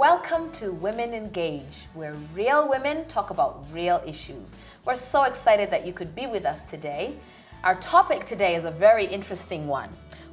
Welcome to Women Engage, where real women talk about real issues. We're so excited that you could be with us today. Our topic today is a very interesting one.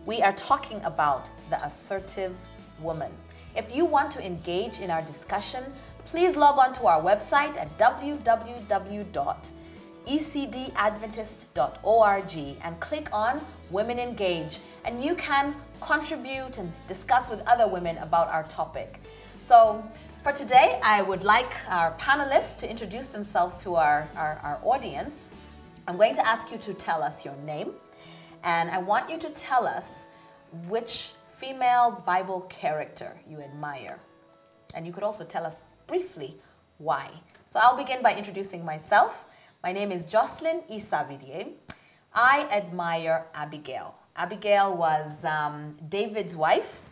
We are talking about the assertive woman. If you want to engage in our discussion, please log on to our website at www.ecdadventist.org and click on Women Engage, and you can contribute and discuss with other women about our topic. So for today, I would like our panelists to introduce themselves to our audience. I'm going to ask you to tell us your name, and I want you to tell us which female Bible character you admire. And you could also tell us briefly why. So I'll begin by introducing myself. My name is Jocelyn Isabirye. I admire Abigail. Abigail was David's wife.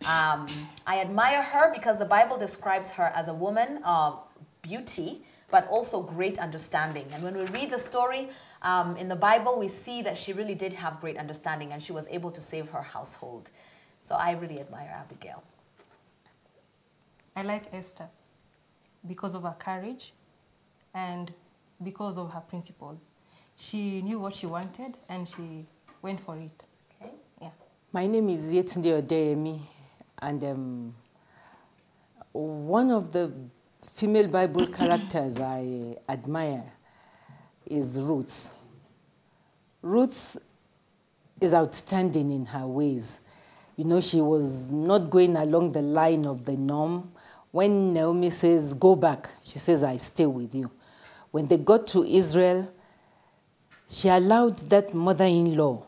I admire her because the Bible describes her as a woman of beauty, but also great understanding. And when we read the story in the Bible, we see that she really did have great understanding and she was able to save her household. So I really admire Abigail. I like Esther because of her courage and because of her principles. She knew what she wanted and she went for it. Okay. Yeah. My name is Yetunde Odeyemi, and one of the female Bible characters I admire is Ruth. Ruth is outstanding in her ways. You know, she was not going along the line of the norm. When Naomi says, go back, she says, I stay with you. When they got to Israel, she allowed that mother-in-law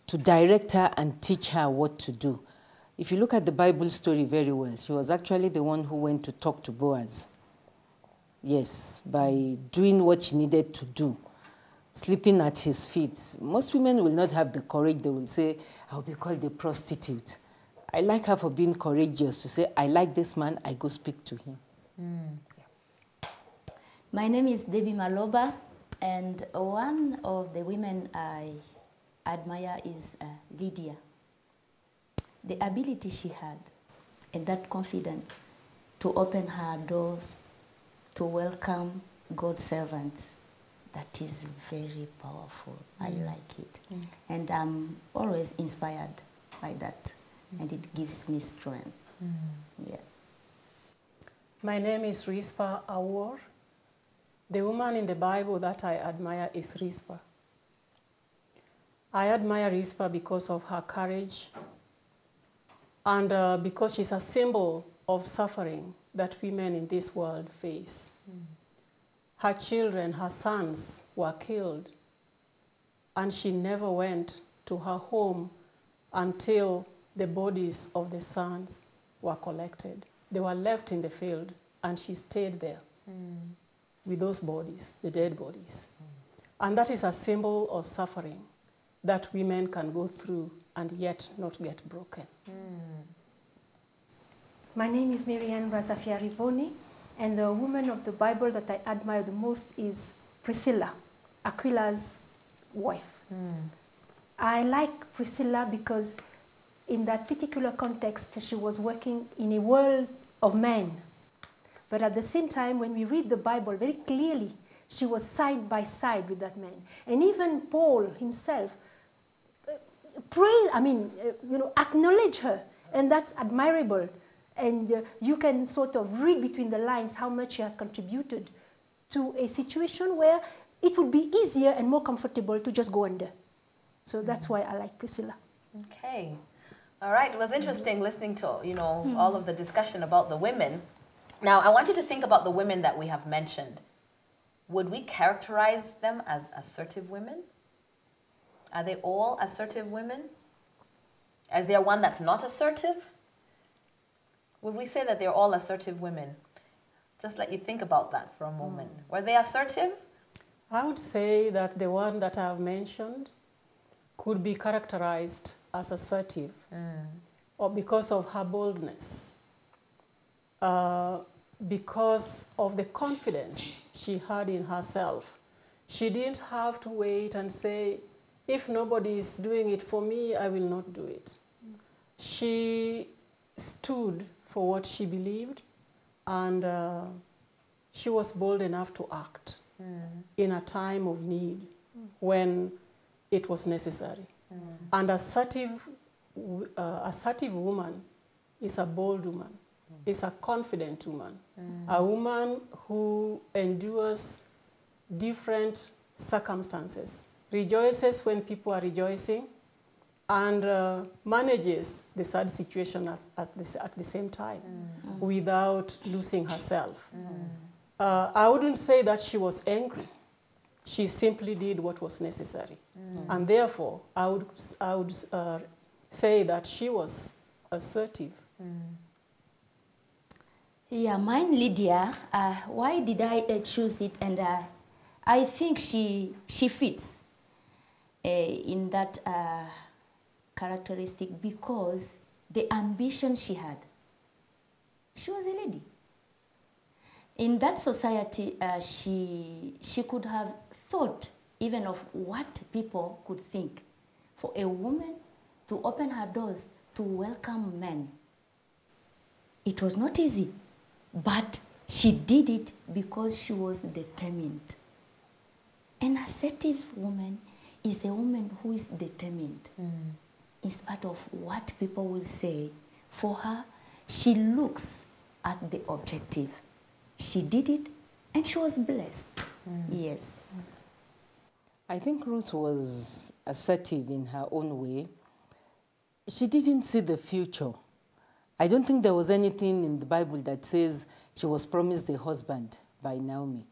to direct her and teach her what to do. If you look at the Bible story very well, she was actually the one who went to talk to Boaz. Yes, by doing what she needed to do, sleeping at his feet. Most women will not have the courage. They will say, I'll be called a prostitute. I like her for being courageous to say, I like this man, I go speak to him. Yeah. My name is Debbie Maloba, and one of the women I admire is Lydia. The ability she had and that confidence to open her doors, to welcome God's servants, that is very powerful. I like it. And I'm always inspired by that, and it gives me strength. Yeah. My name is Rispa Awor. The woman in the Bible that I admire is Rispa. I admire Rispa because of her courage and because she's a symbol of suffering that women in this world face. Her children, her sons, were killed, and she never went to her home until the bodies of the sons were collected. They were left in the field, and she stayed there with those bodies, the dead bodies. And that is a symbol of suffering that women can go through and yet not get broken. My name is Marianne Razafia Rivoni, and the woman of the Bible that I admire the most is Priscilla, Aquila's wife. I like Priscilla because in that particular context, she was working in a world of men. But at the same time, when we read the Bible very clearly, she was side by side with that man. And even Paul himself acknowledge her, and that's admirable. And you can sort of read between the lines how much she has contributed to a situation where it would be easier and more comfortable to just go under. So that's why I like Priscilla. Okay. All right. It was interesting listening to, all of the discussion about the women. Now, I want you to think about the women that we have mentioned. Would we characterize them as assertive women? Are they all assertive women? Is there one that's not assertive? Would we say that they're all assertive women? Just let you think about that for a moment. Were they assertive? I would say that the one that I have mentioned could be characterized as assertive, or because of her boldness, because of the confidence she had in herself. She didn't have to wait and say, if nobody is doing it for me, I will not do it. She stood for what she believed. And she was bold enough to act in a time of need when it was necessary. And assertive woman is a bold woman, is a confident woman, a woman who endures different circumstances, rejoices when people are rejoicing, and manages the sad situation at the same time without losing herself. I wouldn't say that she was angry. She simply did what was necessary. And therefore, I would say that she was assertive. Yeah, mine, Lydia. Why did I choose it? And I think she fits in that characteristic because the ambition she had. She was a lady. In that society, she could have thought even of what people could think. For a woman to open her doors to welcome men, it was not easy, but she did it because she was determined. An assertive woman is a woman who is determined in spite of what people will say. For her, she looks at the objective. She did it, and she was blessed. Yes. I think Ruth was assertive in her own way. She didn't see the future. I don't think there was anything in the Bible that says she was promised a husband by Naomi.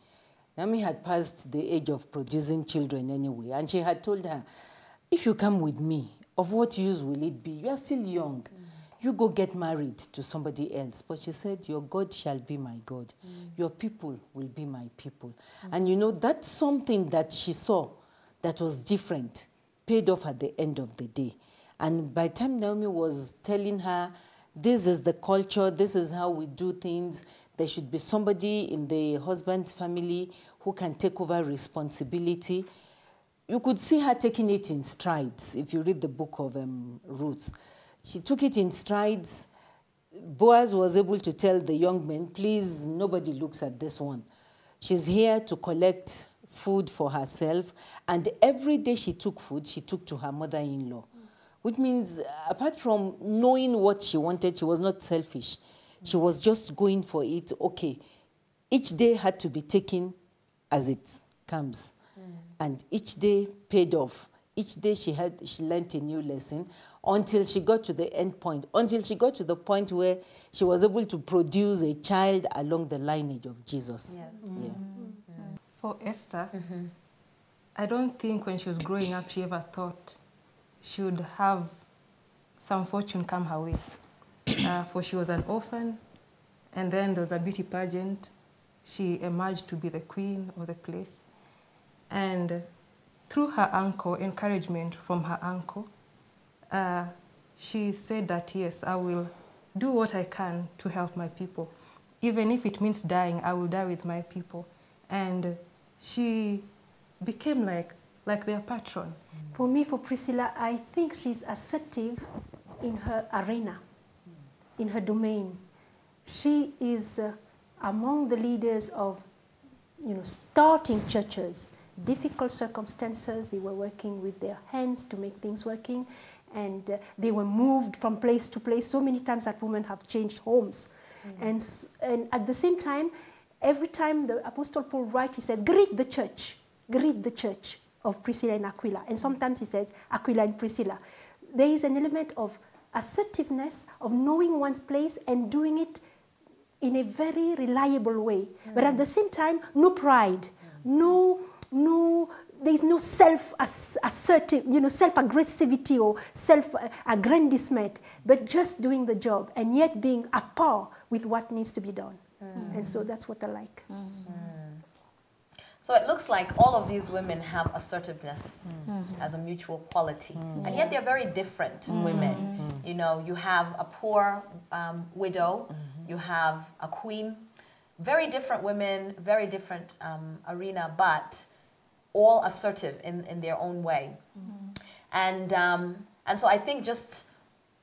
Naomi had passed the age of producing children anyway, and she had told her, if you come with me, of what use will it be? You are still young. You go get married to somebody else. But she said, your God shall be my God. Your people will be my people. And you know, that's something that she saw that was different, paid off at the end of the day. And by the time Naomi was telling her, this is the culture, this is how we do things, there should be somebody in the husband's family who can take over responsibility, you could see her taking it in strides if you read the book of Ruth. She took it in strides. Boaz was able to tell the young men, please, nobody looks at this one. She's here to collect food for herself, and every day she took food, she took to her mother-in-law, which means apart from knowing what she wanted, she was not selfish. She was just going for it. Okay, each day had to be taken as it comes, and each day paid off. Each day she learned a new lesson until she got to the end point, until she got to the point where she was able to produce a child along the lineage of Jesus. Yes. Yeah. For Esther, I don't think when she was growing up she ever thought she would have some fortune come her way. For she was an orphan, and then there was a beauty pageant. She emerged to be the queen of the place. And through her uncle, encouragement from her uncle, she said that, yes, I will do what I can to help my people. Even if it means dying, I will die with my people. And she became like their patron. For me, for Priscilla, I think she's assertive in her arena, in her domain. She is among the leaders of, starting churches. Difficult circumstances, they were working with their hands to make things working, and they were moved from place to place. So many times that women have changed homes. And at the same time, every time the Apostle Paul writes, he says, greet the church of Priscilla and Aquila. And sometimes he says, Aquila and Priscilla. There is an element of assertiveness, of knowing one's place and doing it in a very reliable way. But at the same time, no pride, there's no self-assertive, self-aggressivity or self-aggrandizement, but just doing the job and yet being at par with what needs to be done. And so that's what I like. So it looks like all of these women have assertiveness as a mutual quality. And yet they're very different women. You have a poor widow, you have a queen, very different women, very different arena, but all assertive in their own way. And so I think just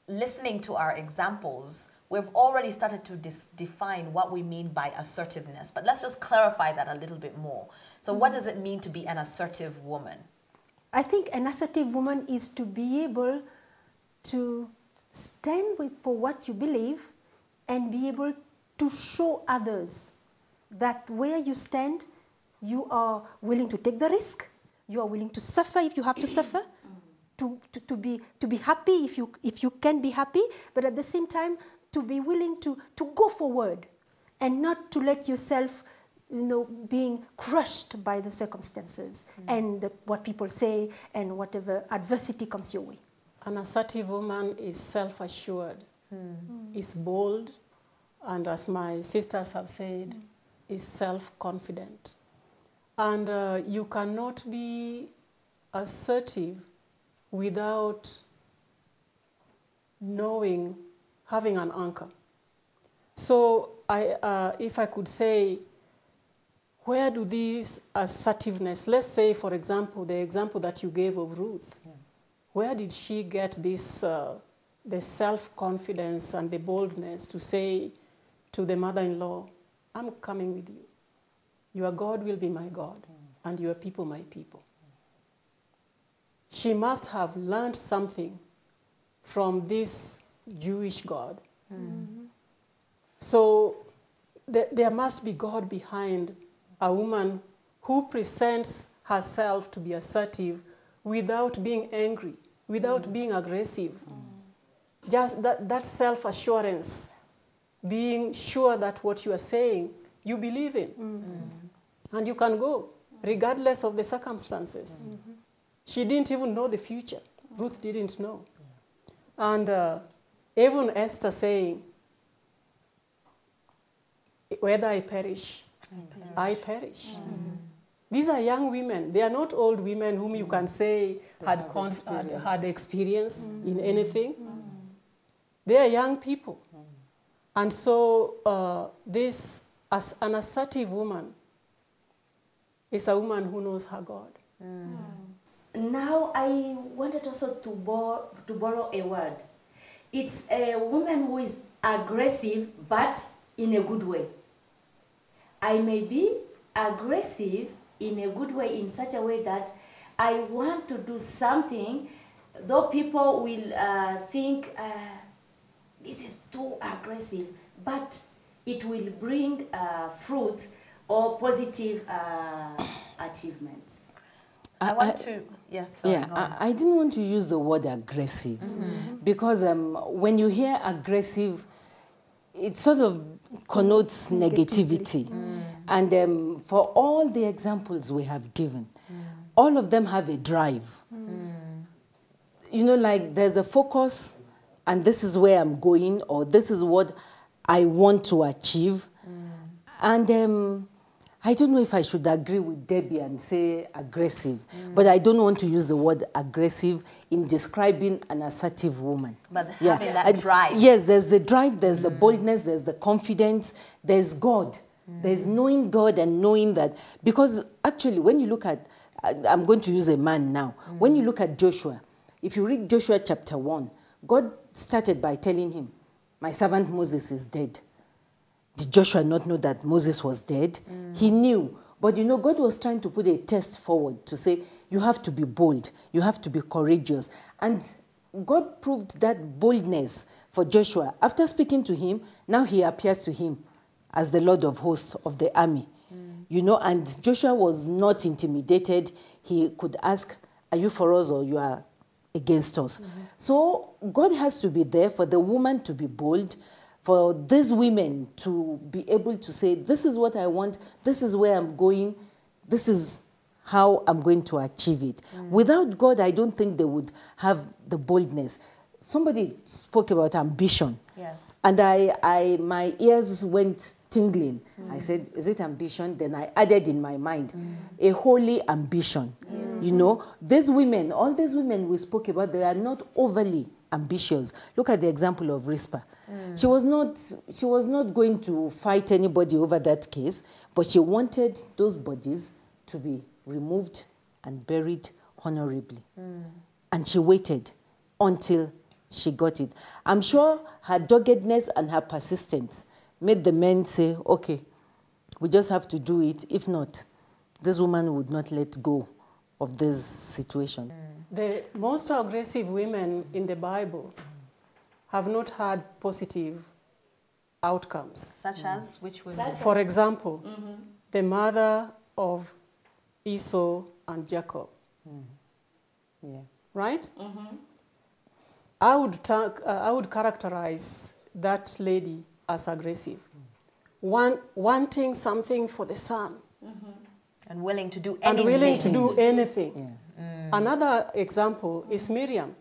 listening to our examples, we've already started to define what we mean by assertiveness, but let's just clarify that a little bit more. So what does it mean to be an assertive woman? I think an assertive woman is to be able to stand for what you believe and be able to show others that where you stand, you are willing to take the risk, you are willing to suffer if you have to suffer, to be happy if you can be happy, but at the same time to be willing to go forward and not to let yourself being crushed by the circumstances and what people say and whatever adversity comes your way. An assertive woman is self-assured, is bold, and as my sisters have said, is self-confident. And you cannot be assertive without having an anchor. So if I could say, where do these assertiveness, let's say, for example, the example that you gave of Ruth, where did she get this, the self-confidence and the boldness to say to the mother-in-law, I'm coming with you. Your God will be my God, and your people my people. She must have learned something from this Jewish God. So there must be God behind a woman who presents herself to be assertive without being angry, without being aggressive. Just that self-assurance, being sure that what you are saying, you believe in. And you can go, regardless of the circumstances. She didn't even know the future. Ruth didn't know. And even Esther saying, whether I perish, I perish. These are young women. They are not old women whom you can say had experience in anything. They are young people. And so this, as an assertive woman, is a woman who knows her God. Now I wanted also to borrow a word. It's a woman who is aggressive, but in a good way. I may be aggressive in a good way, in such a way that I want to do something, though people will think this is too aggressive, but it will bring fruits or positive achievements. I want to, yes. Sorry, I didn't want to use the word aggressive because when you hear aggressive, it sort of connotes negativity. And for all the examples we have given, all of them have a drive. You know, like there's a focus, and this is where I'm going, or this is what I want to achieve. And I don't know if I should agree with Debbie and say aggressive, but I don't want to use the word aggressive in describing an assertive woman. But having that drive. Yes, there's the drive, there's the boldness, there's the confidence, there's God. There's knowing God and knowing that, because actually when you look at, I'm going to use a man now, when you look at Joshua, if you read Joshua chapter 1, God started by telling him, my servant Moses is dead. Did Joshua not know that Moses was dead? He knew. But you know, God was trying to put a test forward to say, you have to be bold. You have to be courageous. And God proved that boldness for Joshua. After speaking to him, now he appears to him as the Lord of hosts of the army. You know, and Joshua was not intimidated. He could ask, are you for us or you are against us? So God has to be there for the woman to be bold, for these women to be able to say, this is what I want, this is where I'm going, this is how I'm going to achieve it. Without God, I don't think they would have the boldness. Somebody spoke about ambition. Yes. And my ears went tingling. I said, is it ambition? Then I added in my mind, a holy ambition. You know, these women, all these women we spoke about, they are not overly ambitious. Look at the example of Rizpah. She was not going to fight anybody over that case, but she wanted those bodies to be removed and buried honorably. And she waited until she got it. I'm sure her doggedness and her persistence made the men say, okay, we just have to do it. If not, this woman would not let go of this situation. The most aggressive women in the Bible have not had positive outcomes. Such as which women? For example, the mother of Esau and Jacob. Yeah. Right? I would characterize that lady as aggressive. Wanting something for the son. And willing to do anything. And willing to do anything. Yeah. Another example is Miriam,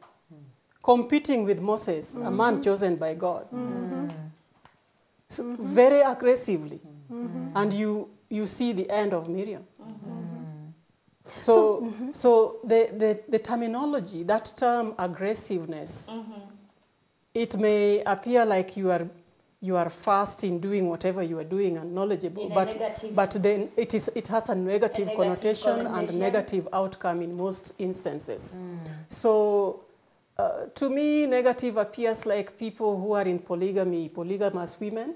competing with Moses, a man chosen by God. So very aggressively. And you see the end of Miriam. So the terminology, that term aggressiveness, it may appear like you are fast in doing whatever you are doing and knowledgeable, but then it has a negative connotation and negative outcome in most instances. So to me, negative appears like people who are in polygamy, polygamous women,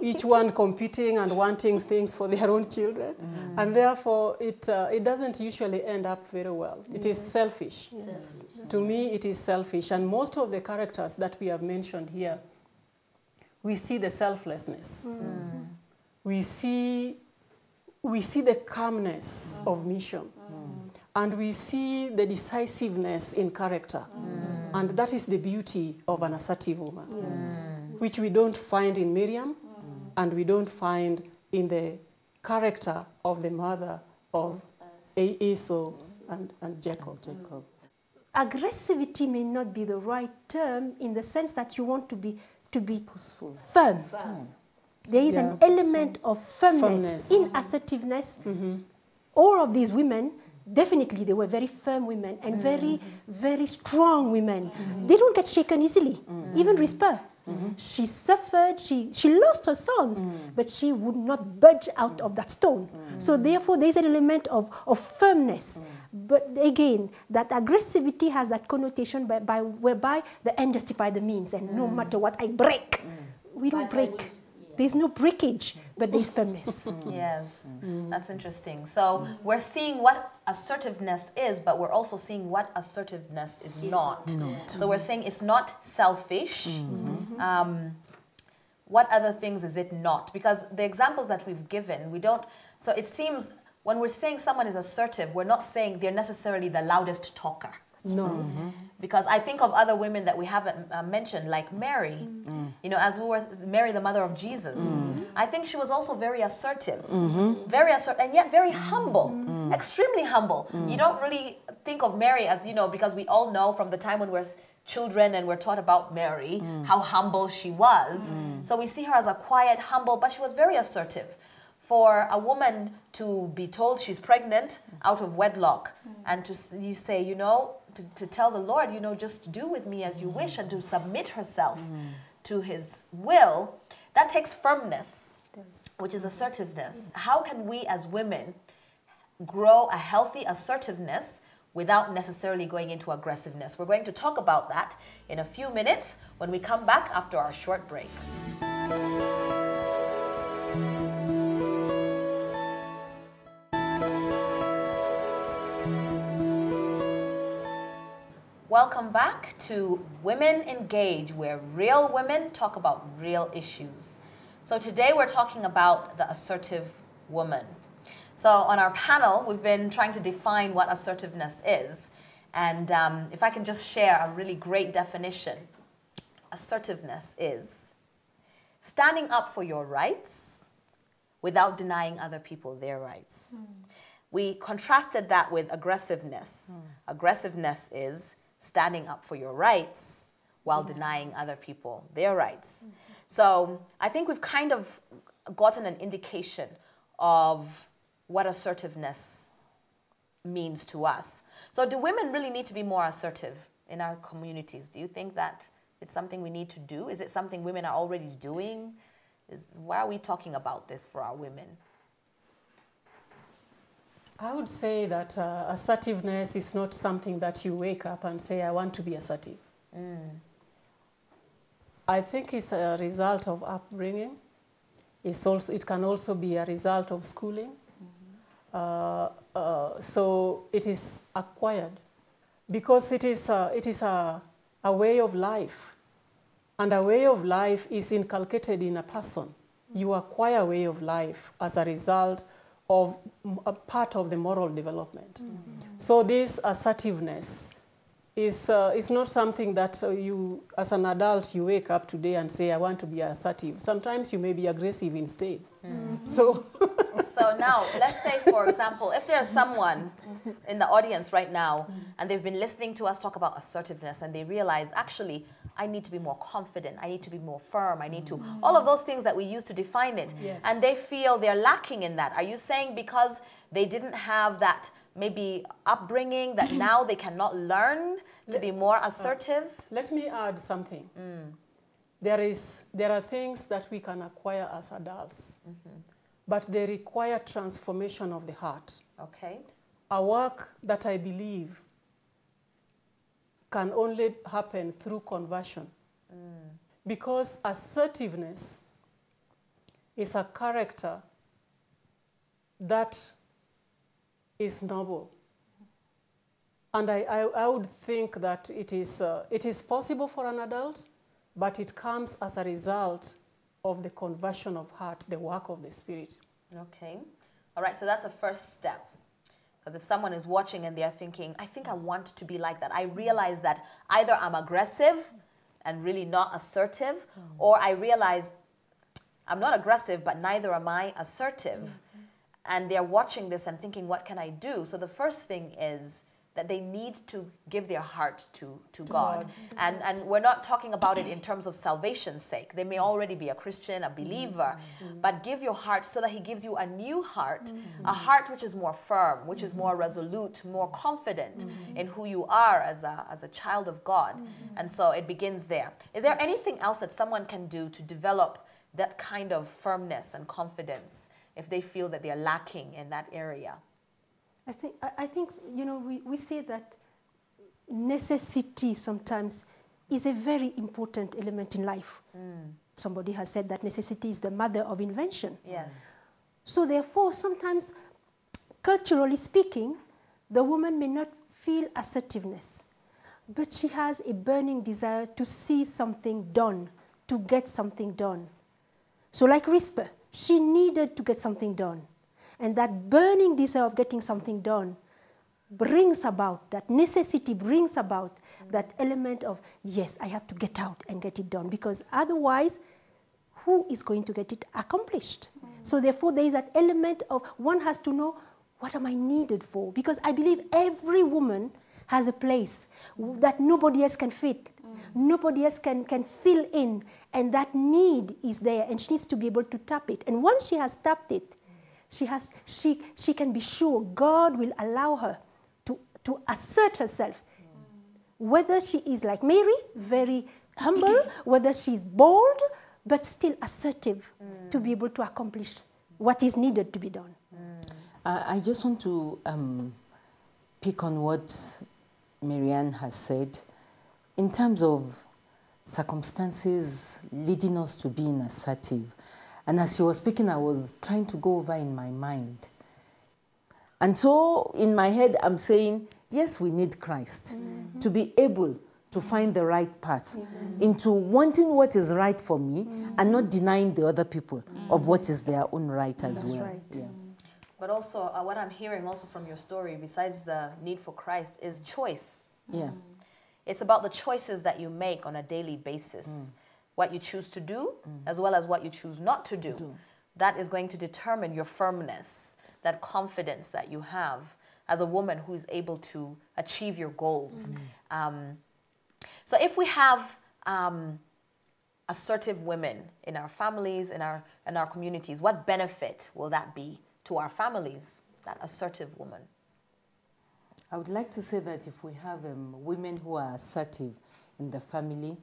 each one competing and wanting things for their own children, and therefore it doesn't usually end up very well. It is selfish. To me, it is selfish, and most of the characters that we have mentioned here, we see the selflessness. We see the calmness of mission, and we see the decisiveness in character, and that is the beauty of an assertive woman, which we don't find in Miriam, and we don't find in the character of the mother of Esau and Jacob. Aggressivity may not be the right term in the sense that you want to be firm. There is an element of firmness in assertiveness. All of these women, definitely they were very firm women and very, very strong women. They don't get shaken easily. Even Rispa. She suffered, she lost her sons, but she would not budge out of that stone. So therefore, there's an element of firmness. But again, that aggressivity has that connotation whereby the end justifies the means, and no matter what I break, we don't break. There's no breakage, but there's firmness. Yes, that's interesting. So we're seeing what assertiveness is, but we're also seeing what assertiveness is not. So we're saying it's not selfish. What other things is it not? Because the examples that we've given, we don't... So it seems when we're saying someone is assertive, we're not saying they're necessarily the loudest talker. No. Because I think of other women that we haven't mentioned, like Mary. You know, as we were Mary, the mother of Jesus. I think she was also very assertive, very assertive, and yet very humble, extremely humble. You don't really think of Mary as, you know, because we all know from the time when we're children and we're taught about Mary, how humble she was. So we see her as a quiet, humble, but she was very assertive. For a woman to be told she's pregnant out of wedlock and to you say, you know, to tell the Lord, you know, just do with me as you wish, and to submit herself to his will, that takes firmness, which is assertiveness. How can we as women grow a healthy assertiveness without necessarily going into aggressiveness? We're going to talk about that in a few minutes when we come back after our short break. Welcome back to Women Engage, where real women talk about real issues. So today we're talking about the assertive woman. So on our panel, we've been trying to define what assertiveness is. And if I can just share a really great definition. Assertiveness is standing up for your rights without denying other people their rights. We contrasted that with aggressiveness. Aggressiveness is standing up for your rights while denying other people their rights. So I think we've kind of gotten an indication of what assertiveness means to us. So do women really need to be more assertive in our communities? Do you think that it's something we need to do? Is it something women are already doing? Why are we talking about this for our women? I would say that assertiveness is not something that you wake up and say, I want to be assertive. I think it's a result of upbringing. It can also be a result of schooling. So it is acquired because it is a way of life. And a way of life is inculcated in a person. You acquire a way of life as a result of a part of the moral development. So this assertiveness is not something that you, as an adult, you wake up today and say, I want to be assertive. Sometimes you may be aggressive instead. So now, let's say, for example, if there's someone in the audience right now and they've been listening to us talk about assertiveness and they realize, actually, I need to be more confident, I need to be more firm, I need to, all of those things that we use to define it. Yes. And they feel they're lacking in that. Are you saying because they didn't have that maybe upbringing that now they cannot learn to be more assertive? Let me add something. There are things that we can acquire as adults, but they require transformation of the heart. Okay. A work that I believe can only happen through conversion. Because assertiveness is a character that is noble. And I would think that it is possible for an adult, but it comes as a result of the conversion of heart, the work of the Spirit. Okay. All right, so that's a first step. Because if someone is watching and they're thinking, I think I want to be like that, I realize that either I'm aggressive and really not assertive, or I realize I'm not aggressive, but neither am I assertive. And they're watching this and thinking, what can I do? So the first thing is that they need to give their heart to God. And we're not talking about it in terms of salvation's sake. They may already be a Christian, a believer, but give your heart so that he gives you a new heart, a heart which is more firm, which is more resolute, more confident in who you are as a child of God. And so it begins there. Is there anything else that someone can do to develop that kind of firmness and confidence if they feel that they're lacking in that area? I think you know, we say that necessity sometimes is a very important element in life. Somebody has said that necessity is the mother of invention. Yes. So therefore, sometimes, culturally speaking, the woman may not feel assertiveness, but she has a burning desire to see something done, to get something done. So like Rispa, she needed to get something done. And that burning desire of getting something done brings about, that necessity brings about that element of, yes, I have to get out and get it done, because otherwise, who is going to get it accomplished? So therefore, there is that element of one has to know, what am I needed for? Because I believe every woman has a place that nobody else can fit. Nobody else can fill in, and that need is there, and she needs to be able to tap it. And once she has tapped it, she can be sure God will allow her to assert herself. Whether she is like Mary, very humble, whether she's bold, but still assertive to be able to accomplish what is needed to be done. I just want to pick on what Marianne has said in terms of circumstances leading us to being assertive. And as she was speaking, I was trying to go over in my mind. And so in my head, I'm saying, yes, we need Christ to be able to find the right path into wanting what is right for me and not denying the other people of what is their own right as well. Right. Yeah. But also, what I'm hearing also from your story, besides the need for Christ, is choice. Yeah. It's about the choices that you make on a daily basis. What you choose to do, as well as what you choose not to do. That is going to determine your firmness, that confidence that you have as a woman who is able to achieve your goals. So if we have assertive women in our families, in our communities, what benefit will that be to our families, that assertive woman? I would like to say that if we have women who are assertive in the family,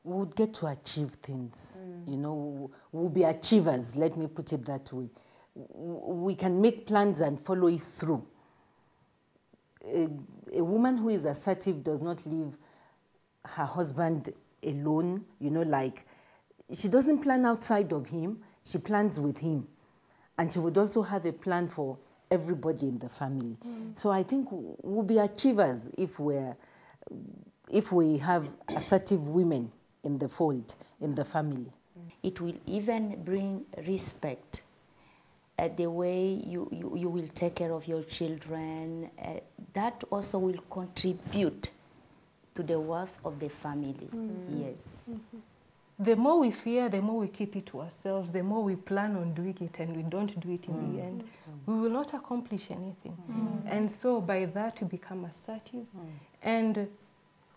we would get to achieve things. You know, we'll be achievers, let me put it that way. We can make plans and follow it through. A woman who is assertive does not live her husband alone, you know, like she doesn't plan outside of him, she plans with him. And she would also have a plan for everybody in the family. So I think we'll be achievers if we have assertive women in the fold, in the family. It will even bring respect. The way you will take care of your children, that also will contribute to the worth of the family. Yes. The more we fear, the more we keep it to ourselves, the more we plan on doing it and we don't do it in the end, we will not accomplish anything. And so by that we become assertive. And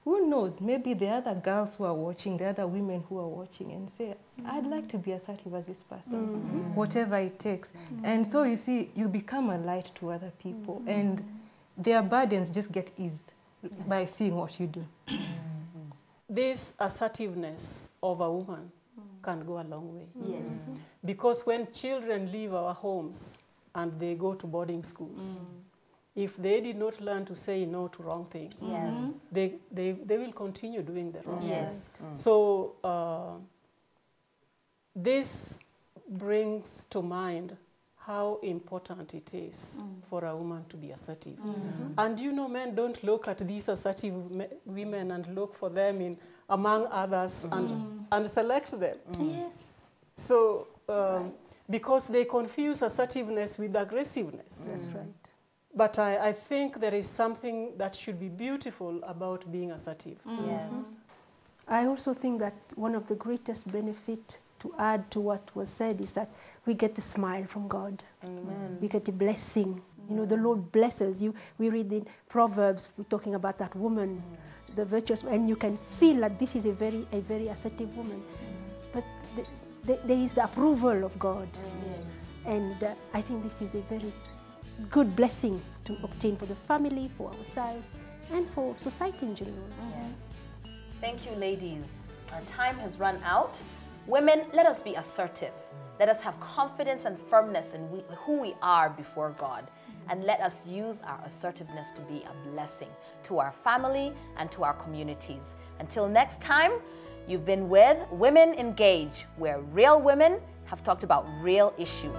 who knows, maybe the other girls who are watching, the other women who are watching and say, I'd like to be assertive as this person, whatever it takes. And so you see, you become a light to other people and their burdens just get eased by seeing what you do. This assertiveness of a woman can go a long way. Yes. Because when children leave our homes and they go to boarding schools, if they did not learn to say no to wrong things, they will continue doing the wrong things. So this brings to mind how important it is for a woman to be assertive. And you know, men don't look at these assertive women and look for them in among others and select them. Yes. So, because they confuse assertiveness with aggressiveness. That's right. But I think there is something that should be beautiful about being assertive. Yes. I also think that one of the greatest benefit to add to what was said is that we get a smile from God. Amen. We get a blessing. You know, the Lord blesses you. We read in Proverbs, we're talking about that woman, the virtuous, and you can feel that this is a very assertive woman. But there is the approval of God. Yes. And I think this is a very good blessing to obtain for the family, for ourselves, and for society in general. Yes. Thank you, ladies. Our time has run out. Women, let us be assertive. Let us have confidence and firmness in who we are before God. And let us use our assertiveness to be a blessing to our family and to our communities. Until next time, you've been with Women Engage, where real women have talked about real issues.